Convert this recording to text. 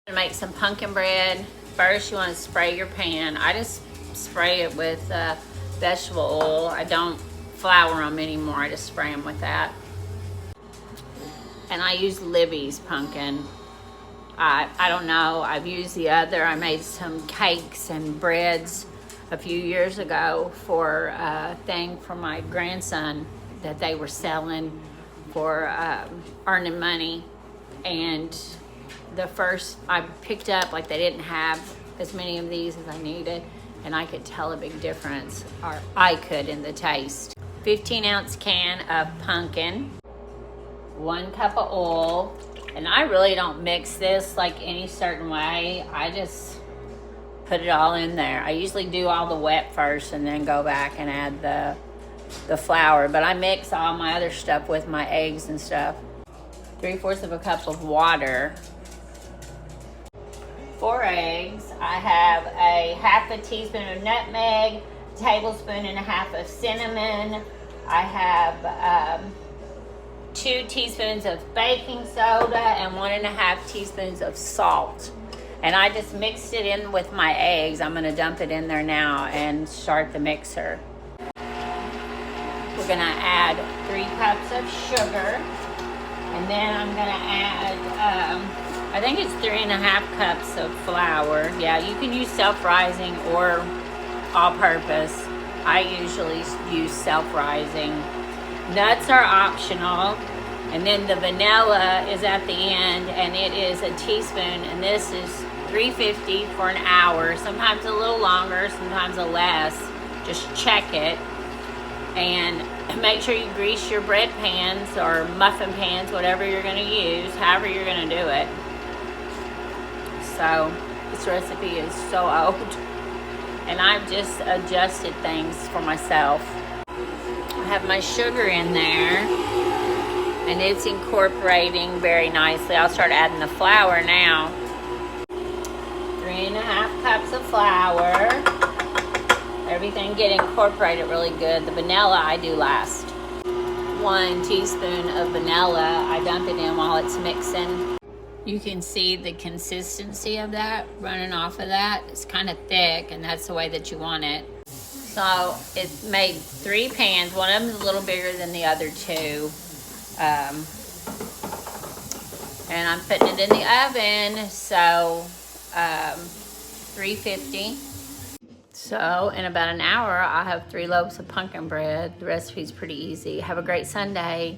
To make some pumpkin bread, first you want to spray your pan. I just spray it with vegetable oil. I don't flour them anymore. I just spray them with that. And I use Libby's pumpkin. I don't know. I've used the other. I made some cakes and breads a few years ago for a thing for my grandson that they were selling for earning money. And the first I picked up, like, they didn't have as many of these as I needed, and I could tell a big difference, or I could, in the taste. 15-ounce can of pumpkin, 1 cup of oil, and I really don't mix this like any certain way. I just put it all in there. I usually do all the wet first and then go back and add the flour, but I mix all my other stuff with my eggs and stuff. 3/4 of a cup of water, 4 eggs. I have a 1/2 teaspoon of nutmeg, 1.5 tablespoons of cinnamon. I have 2 teaspoons of baking soda and 1.5 teaspoons of salt. And I just mixed it in with my eggs. I'm gonna dump it in there now and start the mixer. We're gonna add 3 cups of sugar. And then I'm gonna add, I think it's 3.5 cups of flour. Yeah, you can use self-rising or all-purpose. I usually use self-rising. Nuts are optional. And then the vanilla is at the end, and it is a teaspoon, and this is 350 for an hour, sometimes a little longer, sometimes a less. Just check it. And make sure you grease your bread pans or muffin pans, whatever you're going to use, however you're going to do it. So this recipe is so old, and I've just adjusted things for myself. I have my sugar in there, and it's incorporating very nicely. I'll start adding the flour now. 3.5 cups of flour. Everything get incorporated really good. The vanilla I do last. 1 teaspoon of vanilla. I dump it in while it's mixing. You can see the consistency of that running off of that. It's kind of thick, and that's the way that you want it. So it made 3 pans. One of them is a little bigger than the other 2. And I'm putting it in the oven, so 350. So in about an hour, I'll have 3 loaves of pumpkin bread. The recipe's pretty easy. Have a great Sunday.